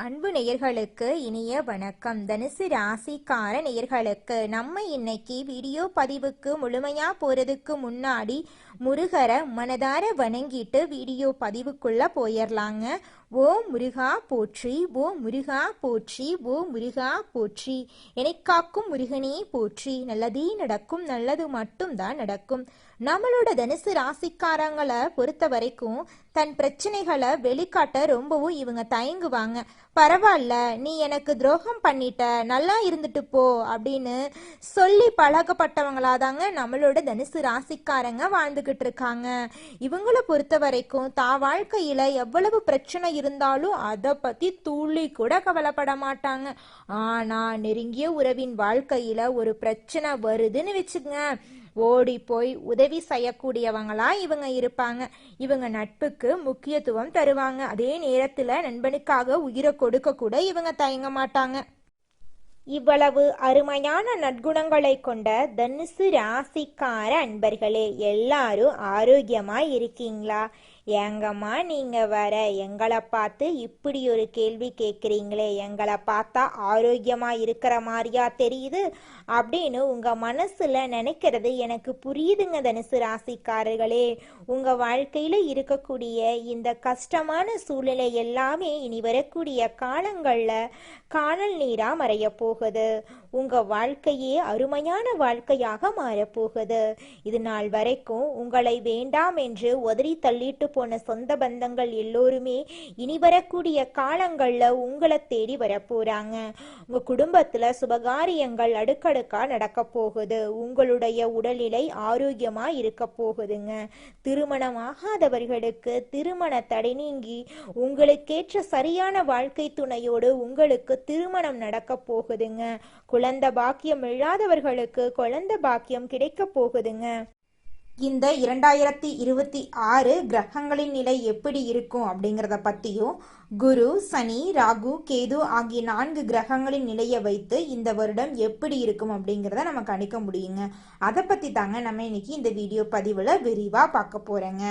அன்பு நேயர்களுக்கு இனிய வணக்கம். தனுசு ராசிக்கார நேயர்களுக்கு நம்ம இன்னைக்கு வீடியோ பதிவுக்கு முழுமையா போறதுக்கு முன்னாடி முருகரை மனதார வணங்கிட்டு வீடியோ பதிவுக்குள்ள போயிடலாங்க. ஓ முருகா போற்றி, ஓ முருகா போற்றி, ஓ முருகா போற்றி, காக்கும் முருகனே போற்றி. நல்லதே நடக்கும், நல்லது மட்டும்தான் நடக்கும். நம்மளோட தனுசு ராசிக்காரங்களை பொறுத்த வரைக்கும் தன் பிரச்சனைகளை வெளிக்காட்ட ரொம்பவும் இவங்க தயங்குவாங்க. பரவாயில்ல, நீ எனக்கு துரோகம் பண்ணிட்ட, நல்லா இருந்துட்டு போ அப்படின்னு சொல்லி பழகப்பட்டவங்களாதாங்க நம்மளோட தனுசு ராசிக்காரங்க வாழ்ந்துகிட்டு இருக்காங்க. இவங்களை பொறுத்த வரைக்கும் தான் வாழ்க்கையில எவ்வளவு பிரச்சனை இருந்தாலும் அதை பத்தி துளி கூட கவலைப்பட மாட்டாங்க. ஆனா நெருங்கிய உறவின் வாழ்க்கையில ஒரு பிரச்சனை வருதுன்னு வச்சுக்கங்க, ஓடி போய் உதவி செய்யக்கூடியவங்களா இவங்க இருப்பாங்க. இவங்க நட்புக்கு முக்கியத்துவம் தருவாங்க. அதே நேரத்துல நண்பனுக்காக உயிரை கொடுக்க கூட இவங்க தயங்க மாட்டாங்க. இவ்வளவு அருமையான நற்குணங்களை கொண்ட தனுசு ராசிக்கார அன்பர்களே, எல்லாரும் ஆரோக்கியமா இருக்கீங்களா? ஏங்கம்மா நீங்க வர எங்களை பார்த்து இப்படி ஒரு கேள்வி கேட்குறீங்களே, எங்களை பார்த்தா ஆரோக்கியமா இருக்கிற மாதிரியா தெரியுது அப்படின்னு உங்க மனசுல நினைக்கிறது எனக்கு புரியுதுங்க. தனுசு ராசிக்காரர்களே, உங்க வாழ்க்கையில இருக்கக்கூடிய இந்த கஷ்டமான சூழ்நிலை எல்லாமே இனி வரக்கூடிய காலங்கள்ல காணல் நீரா மறைய போகுது. உங்க வாழ்க்கையே அருமையான வாழ்க்கையாக மாறப்போகுது. இது நாள் வரைக்கும் உங்களை வேண்டாம் என்று உதறி தள்ளிட்டு போன சொந்த பந்தங்கள் எல்லோருமே இனி வரக்கூடிய காலங்கள்ல உங்களை தேடி வரப்போறாங்க. உங்க குடும்பத்துல சுபகாரியங்கள் அடுக்கடுக்கா நடக்க போகுது. உங்களுடைய உடல்நிலை ஆரோக்கியமா இருக்க போகுதுங்க. திருமணமாகாதவர்களுக்கு திருமண தடை நீங்கி உங்களுக்கேற்ற சரியான வாழ்க்கை துணையோடு உங்களுக்கு திருமணம் நடக்க போகுதுங்க. குழந்தை பாக்கியம் இல்லாதவர்களுக்கு குழந்தை பாக்கியம் கிடைக்க போகுதுங்க. இந்த 2026 கிரகங்களின் நிலை எப்படி இருக்கும் அப்படிங்கிறத பற்றியும், குரு, சனி, ராகு, கேது ஆகிய 4 கிரகங்களின் நிலையை வைத்து இந்த வருடம் எப்படி இருக்கும் அப்படிங்கிறத நம்ம கணிக்க முடியுங்க. அதை பற்றி தாங்க நம்ம இன்னைக்கு இந்த வீடியோ பதிவில் விரிவாக பார்க்க போகிறேங்க.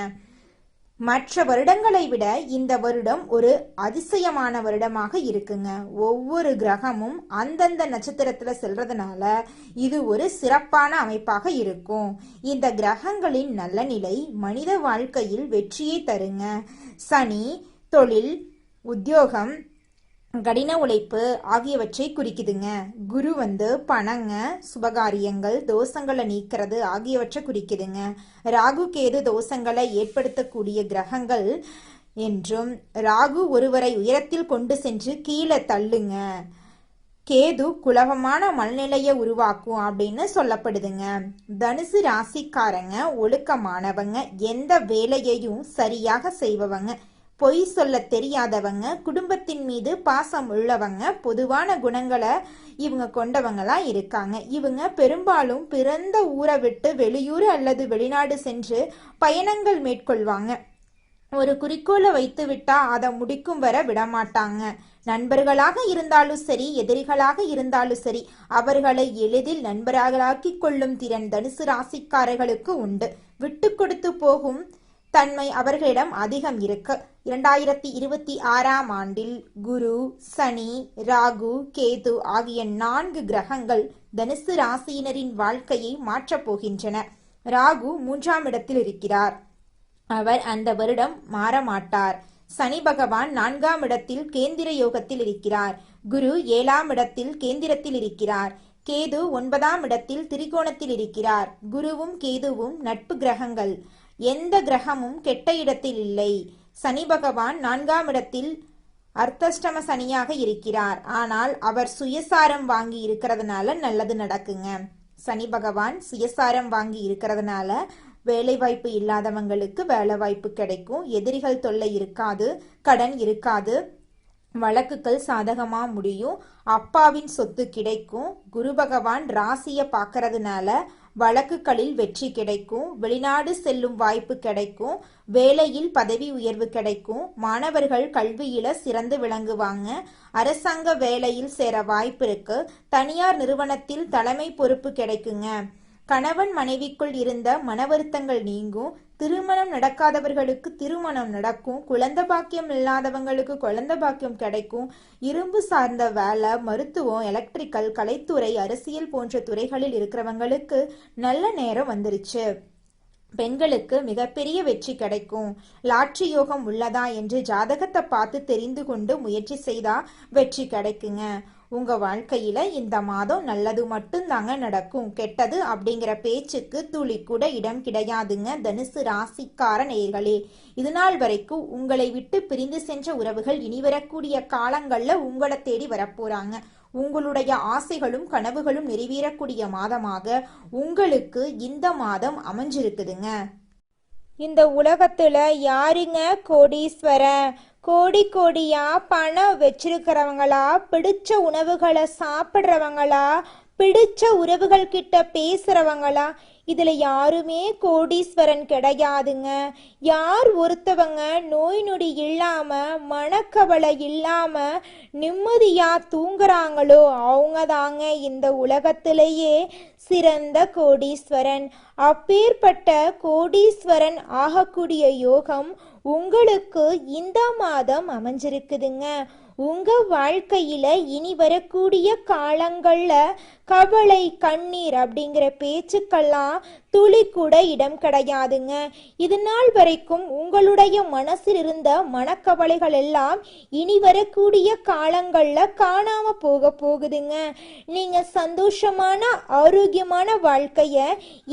மற்ற வருடங்களை விட இந்த வருடம் ஒரு அதிசயமான வருடமாக இருக்குங்க. ஒவ்வொரு கிரகமும் அந்தந்த நட்சத்திரத்துல செல்றதுனால இது ஒரு சிறப்பான அமைப்பாக இருக்கும். இந்த கிரகங்களின் நல்ல நிலை மனித வாழ்க்கையில் வெற்றியை தருங்க. சனி தொழில், உத்தியோகம், கடின உழைப்பு ஆகியவற்றை குறிக்குதுங்க. குரு பணங்க, சுபகாரியங்கள், தோஷங்களை நீக்கிறது ஆகியவற்றை குறிக்குதுங்க. ராகு கேது தோஷங்களை ஏற்படுத்தக்கூடிய கிரகங்கள் என்றும், ராகு ஒருவரை உயரத்தில் கொண்டு சென்று கீழே தள்ளுங்க, கேது குழப்பமான மனநிலையை உருவாக்கும் அப்படின்னு சொல்லப்படுதுங்க. தனுசு ராசிக்காரங்க ஒழுக்கமானவங்க, எந்த வேலையையும் சரியாக செய்பவங்க, பொய் சொல்ல தெரியாதவங்க, குடும்பத்தின் மீது பாசம் உள்ளவங்க, பொதுவான குணங்களை இவங்க கொண்டவங்களா இருக்காங்க. இவங்க பெரும்பாலும் பிறந்த ஊரை விட்டு வெளியூர் அல்லது வெளிநாடு சென்று பயணங்கள் மேற்கொள்வாங்க. ஒரு குறிக்கோளை வைத்து விட்டா அதை முடிக்கும் வர விடமாட்டாங்க. நண்பர்களாக இருந்தாலும் சரி, எதிரிகளாக இருந்தாலும் சரி, அவர்களை எளிதில் நண்பர்களாக்கி கொள்ளும் திறன் தனுசு ராசிக்காரர்களுக்கு உண்டு. விட்டு கொடுத்து போகும் தன்மை அவர்களிடம் அதிகம் இருக்கு. 2026 ஆண்டில் குரு, சனி, ராகு, கேது ஆகிய 4 கிரகங்கள் தனுசு ராசியினரின் வாழ்க்கையை மாற்றப் போகின்றன. ராகு 3ஆம் இடத்தில் இருக்கிறார். அவர் அந்த வருடம் மாறமாட்டார். சனி பகவான் 4ஆம் இடத்தில் கேந்திர யோகத்தில் இருக்கிறார். குரு 7ஆம் இடத்தில் கேந்திரத்தில் இருக்கிறார். கேது 9ஆம் இடத்தில் திரிகோணத்தில் இருக்கிறார். குருவும் கேதுவும் நட்பு கிரகங்கள். எந்த கிரகமும் கெட்ட இடத்தில் இல்லை. சனி பகவான் 4ஆம் இடத்தில் அர்த்தஷ்டம சனியாக இருக்கிறார். ஆனால் அவர் சுயசாரம் வாங்கி இருக்கிறதுனால நல்லது நடக்குங்க. சனி பகவான் சுயசாரம் வாங்கி இருக்கிறதுனால வேலை வாய்ப்பு இல்லாதவங்களுக்கு வேலை வாய்ப்பு கிடைக்கும். எதிரிகள் தொல்லை இருக்காது, கடன் இருக்காது, வழக்குகள் சாதகமா முடியும், அப்பாவின் சொத்து கிடைக்கும். குரு பகவான் ராசியை பார்க்கறதுனால வழக்குகளில் வெற்றி கிடைக்கும், வெளிநாடு செல்லும் வாய்ப்பு கிடைக்கும், வேலையில் பதவி உயர்வு கிடைக்கும், மாணவர்கள் கல்வியில சிறந்து விளங்குவாங்க, அரசாங்க வேலையில் சேர வாய்ப்பு இருக்கு, தனியார் நிறுவனத்தில் தலைமை பொறுப்பு கிடைக்குங்க. கணவன் மனைவிக்குள் இருந்த மனவருத்தங்கள் நீங்கும். திருமணம் நடக்காதவர்களுக்கு திருமணம் நடக்கும். குழந்தை பாக்கியம் இல்லாதவங்களுக்கு குழந்தை பாக்கியம் கிடைக்கும். இரும்பு சார்ந்த வேலை, மருத்துவம், எலக்ட்ரிக்கல், கலைத்துறை, அரசியல் போன்ற துறைகளில் இருக்கிறவங்களுக்கு நல்ல நேரம் வந்துருச்சு. பெண்களுக்கு மிகப்பெரிய வெற்றி கிடைக்கும். லாட்ரி யோகம் உள்ளதா என்று ஜாதகத்தை பார்த்து தெரிந்து கொண்டு முயற்சி செய்தா வெற்றி கிடைக்குங்க. உங்க வாழ்க்கையில இந்த மாதம் நல்லது மட்டும்தாங்க நடக்கும். கெட்டது அப்படிங்கிற பேச்சுக்கு துளி கூட இடம் கிடையாதுங்க. தனுசு ராசிக்கார நேயர்களே, இது நாள் வரைக்கும் உங்களை விட்டு பிரிந்து சென்ற உறவுகள் இனி வரக்கூடிய காலங்கள்ல உங்களை தேடி வரப்போறாங்க. உங்களுடைய ஆசைகளும் கனவுகளும் நிறைவேறக்கூடிய மாதமாக உங்களுக்கு இந்த மாதம் அமைஞ்சிருக்குதுங்க. இந்த உலகத்துல யாருங்க கோடீஸ்வரன்? கோடி கோடியா பணம் வச்சிருக்கிறவங்களா, பிடிச்ச உணவுகளை சாப்பிட்றவங்களா, பிடிச்ச உறவுகள் கிட்ட பேசுறவங்களா? இதுல யாருமே கோடீஸ்வரன் கிடையாதுங்க. யார் ஒருத்தவங்க நோய் நொடி இல்லாம, மனக்கவலை இல்லாம நிம்மதியா தூங்குறாங்களோ அவங்க தாங்க இந்த உலகத்திலேயே சிறந்த கோடீஸ்வரன். அப்பேற்பட்ட கோடீஸ்வரன் ஆகக்கூடிய யோகம் உங்களுக்கு இந்த மாதம் அமைஞ்சிருக்குதுங்க. உங்க வாழ்க்கையில இனி வரக்கூடிய காலங்கள்ல கவலை, கண்ணீர் அப்படிங்கிற பேச்சுக்கெல்லாம் துளி கூட இடம் கிடையாதுங்க. இது நாள் வரைக்கும் உங்களுடைய மனசில் இருந்த மனக்கவலைகள் எல்லாம் இனி வரக்கூடிய காலங்கள்ல காணாம போகுதுங்க. நீங்க சந்தோஷமான ஆரோக்கியமான வாழ்க்கைய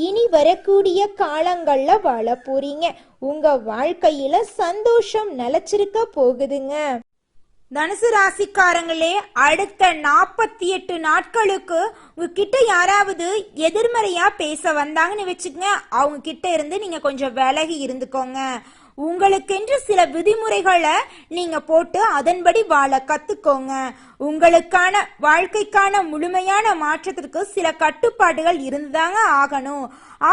இனி வரக்கூடிய காலங்கள்ல வாழ போறீங்க. உங்க வாழ்க்கையில சந்தோஷம் நிலைச்சிருக்க போகுதுங்க. தனுசு ராசிக்காரங்களே, அடுத்த 48 நாட்களுக்கு உங்ககிட்ட யாராவது எதிர்மறையா பேச வந்தாங்கன்னு வச்சுக்கங்க, அவங்க கிட்ட இருந்து நீங்க கொஞ்சம் விலகி இருந்துக்கோங்க. உங்களுக்கென்று சில விதிமுறைகளை நீங்க போட்டு அதன்படி வாழ கத்துக்கோங்க. உங்களுக்கான வாழ்க்கைக்கான முழுமையான மாற்றத்திற்கு சில கட்டுப்பாடுகள் இருந்துதாங்க ஆகணும்.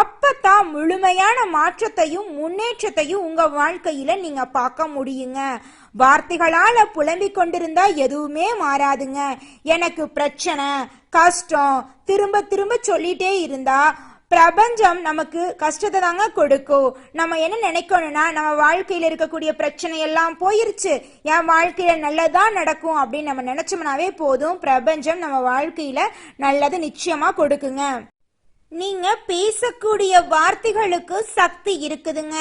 அப்பதான் முழுமையான மாற்றத்தையும் முன்னேற்றத்தையும் உங்க வாழ்க்கையில நீங்க பார்க்க முடியுங்க. வார்த்தைகளால புலம்பிக் கொண்டிருந்தா எதுவுமே மாறாதுங்க. எனக்கு பிரச்சனை, கஷ்டம் திரும்ப திரும்ப சொல்லிட்டே இருந்தா பிரபஞ்சம் நமக்கு கஷ்டத்தை தாங்க கொடுக்கும். நம்ம என்ன நினைக்கணும்னா, நம்ம வாழ்க்கையில இருக்கக்கூடிய பிரச்சனை எல்லாம் போயிருச்சு, என் வாழ்க்கையில நல்லதா நடக்கும் அப்படின்னு நம்ம நினைச்சோம்னாவே போதும். பிரபஞ்சம் நம்ம வாழ்க்கையில நல்லது நிச்சயமா கொடுக்குங்க. நீங்க பேசக்கூடிய வார்த்தைகளுக்கு சக்தி இருக்குதுங்க.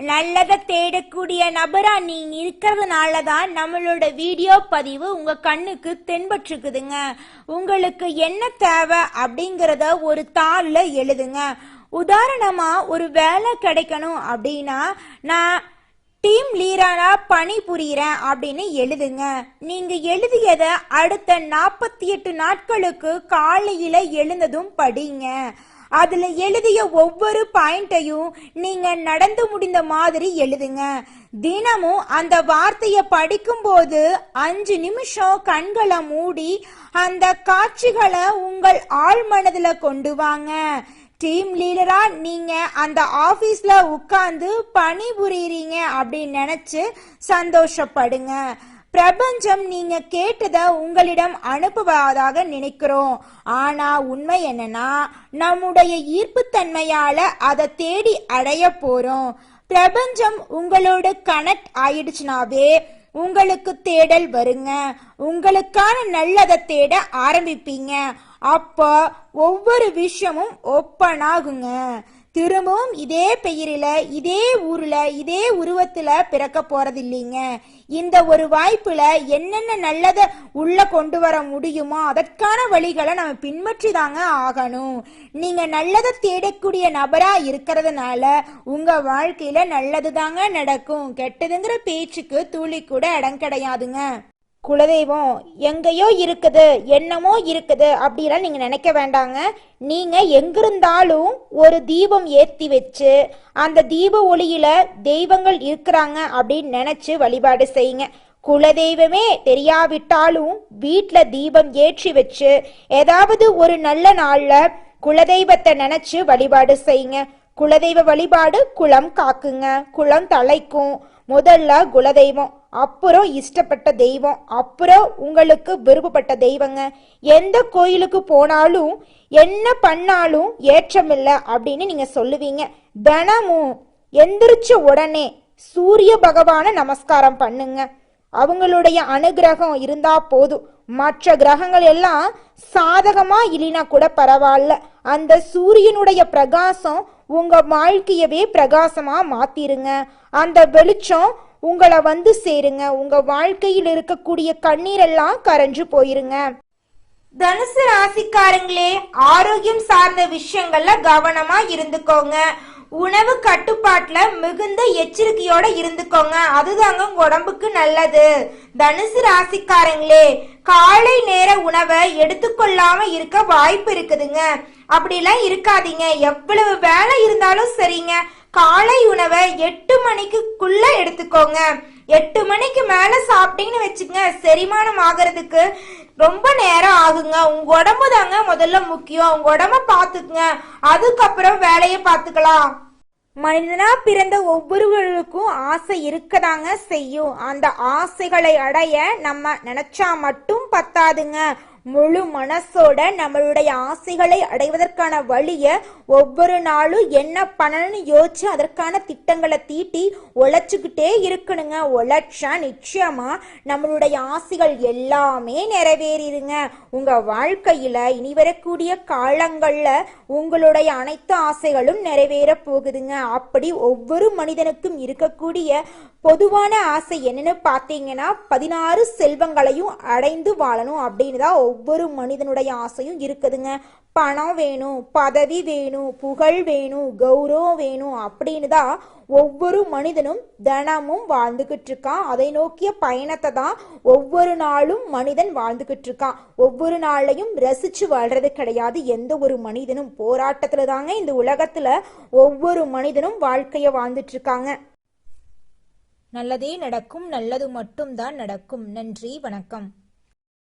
நல்லதை தேடக்கூடிய நபரா நீங்க இருக்கிறதுனாலதான் நம்மளோட வீடியோ பதிவு உங்க கண்ணுக்கு தென்பற்றுக்குதுங்க. உங்களுக்கு என்ன தேவை அப்படிங்கிறத ஒரு தாள்ல எழுதுங்க. உதாரணமா ஒரு வேலை கிடைக்கணும் அப்படின்னா, நான் டீம் லீடரா பணி புரிகிறேன் அப்படின்னு எழுதுங்க. நீங்க எழுதியத அடுத்த 48 நாட்களுக்கு காலையில எழுந்ததும் படிங்க. அதுல எழுதிய ஒவ்வொரு பாயிண்டையும் நீங்க நடந்து முடிந்த மாதிரி எழுதுங்க. தினமும் அந்த வார்த்தைய படிக்கும் போது 5 நிமிஷம் கண்களை மூடி அந்த காட்சிகளை உங்கள் ஆழ் மனதுல கொண்டு வாங்க. டீம் லீடரா நீங்க அந்த ஆபீஸ்ல உட்கார்ந்து பணிபுரியறீங்க அப்படின்னு நினைச்சு சந்தோஷப்படுங்க. பிரபஞ்சம் நீங்க கேட்டதை உங்களிடம் அனுப்புவதாக நினைக்கிறோம். ஆனா உண்மை என்னன்னா, நம்முடைய ஈர்ப்பு தன்மையால அதை தேடி அடைய போறோம். பிரபஞ்சம் உங்களோட கனெக்ட் ஆயிடுச்சுனாவே உங்களுக்கு தேடல் வருங்க. உங்களுக்கான நல்லதை தேட ஆரம்பிப்பீங்க. அப்போ ஒவ்வொரு விஷயமும் ஓப்பன் ஆகுங்க. திரும்பவும் இதே பெயரில, இதே ஊர்ல, இதே உருவத்துல பிறக்க போறது இல்லைங்க. இந்த ஒரு வாய்ப்புல என்னென்ன நல்லதை உள்ள கொண்டு வர முடியுமோ அதற்கான வழிகளை நம்ம பின்பற்றி தாங்க ஆகணும். நீங்க நல்லதை தேடக்கூடிய நபரா இருக்கிறதுனால உங்க வாழ்க்கையில நல்லது தாங்க நடக்கும். கெட்டதுங்கிற பேச்சுக்கு துளி கூட இடம் கிடையாதுங்க. குலதெய்வம் எங்கேயோ இருக்குது, என்னமோ இருக்குது அப்படிலாம் நீங்க நினைக்க வேண்டாங்க. நீங்க எங்கிருந்தாலும் ஒரு தீபம் ஏத்தி வச்சு அந்த தீப ஒளியில தெய்வங்கள் இருக்கிறாங்க அப்படின்னு நினைச்சு வழிபாடு செய்யுங்க. குலதெய்வமே தெரியாவிட்டாலும் வீட்டுல தீபம் ஏற்றி வச்சு ஏதாவது ஒரு நல்ல நாள்ல குலதெய்வத்தை நினைச்சு வழிபாடு செய்யுங்க. குலதெய்வ வழிபாடு குலம் காக்குங்க, குலம் தலைக்கும். முதல்ல குலதெய்வம், அப்புறம் இஷ்டப்பட்ட தெய்வம், அப்புறம் உங்களுக்கு விருப்பப்பட்ட தெய்வங்க. எந்த கோயிலுக்கு போனாலும் என்ன பண்ணாலும் ஏற்றமில்லை அப்படின்னு நீங்க சொல்லுவீங்க. தினமும் எந்திரிச்ச உடனே சூரிய பகவான நமஸ்காரம் பண்ணுங்க. அவங்களுடைய அனுகிரகம் இருந்தா போதும். மற்ற கிரகங்கள் எல்லாம் சாதகமா இல்லைனா கூட பரவாயில்ல, அந்த சூரியனுடைய பிரகாசம் உங்க வாழ்க்கையவே பிரகாசமா மாத்திருங்க. அந்த வெளிச்சம் உங்களை வந்து சேருங்க. உங்க வாழ்க்கையில் இருக்கக்கூடிய கண்ணீரெல்லாம் கரைஞ்சு போயிருங்க. தனுசு ராசிக்காரங்களே, ஆரோக்கியம் சார்ந்த விஷயங்கள்ல கவனமா இருந்துக்கோங்க. உணவு கட்டுப்பாட்டுல மிகுந்த எச்சரிக்கையோட இருந்துக்கோங்க. அதுதாங்க உங்க உடம்புக்கு நல்லது. தனுசு ராசிக்காரங்களே, காலை நேர உணவை எடுத்துக்கொள்ளாம இருக்க வாய்ப்பு இருக்குதுங்க. அப்படிலாம் இருக்காதீங்க. எவ்வளவு வேலை இருந்தாலும் சரிங்க, காலை உணவை 8 மணிக்குள்ள எடுத்துக்கோங்க. 8 மணிக்கு மேல சாப்பிட்டீங்கன்னு வச்சுங்க, செரிமானம் ஆகிறதுக்கு ரொம்ப நேரம் ஆகுங்க. உங்க உடம்பு தாங்க முதல்ல முக்கியம். உங்க உடம்ப பாத்துக்குங்க, அதுக்கப்புறம் வேலையை பார்த்துக்கலாம். மனிதனா பிறந்த ஒவ்வொருவருக்கும் ஆசை இருக்கதாங்க செய்யும். அந்த ஆசைகளை அடைய நம்ம நினைச்சா மட்டும் பத்தாதுங்க. முழு மனசோட நம்மளுடைய ஆசைகளை அடைவதற்கான வழிய ஒவ்வொரு நாளும் என்ன பண்ணணும்னு யோசிச்சு அதற்கான திட்டங்களை தீட்டி உழைச்சுக்கிட்டே இருக்கணுங்க. உழைச்சா நிச்சயமா நம்மளுடைய ஆசைகள் எல்லாமே நிறைவேறிடுங்க. உங்க வாழ்க்கையில இனி வரக்கூடிய காலங்கள்ல உங்களுடைய அனைத்து ஆசைகளும் நிறைவேற போகுதுங்க. அப்படி ஒவ்வொரு மனிதனுக்கும் இருக்கக்கூடிய பொதுவான ஆசை என்னன்னு பார்த்தீங்கன்னா 16 செல்வங்களையும் அடைந்து வாழணும் அப்படின்னு தான் ஒவ்வொரு மனிதனுடைய ஆசையும் இருக்குதுங்க. பணம் வேணும், பதவி வேணும், புகழ் வேணும், கௌரவம் வேணும் அப்படின்னு தான் ஒவ்வொரு மனிதனும் தினமும் வாழ்ந்துகிட்டு இருக்கான். அதை நோக்கிய பயணத்தை தான் ஒவ்வொரு நாளும் மனிதன் வாழ்ந்துகிட்டு இருக்கான். ஒவ்வொரு நாளையும் ரசிச்சு வாழ்றது கிடையாது. எந்த ஒரு மனிதனும் போராட்டத்துல தாங்க இந்த உலகத்துல ஒவ்வொரு மனிதனும் வாழ்க்கைய வாழ்ந்துட்டு இருக்காங்க. நல்லதே நடக்கும், நல்லது மட்டும் தான் நடக்கும். நன்றி, வணக்கம்.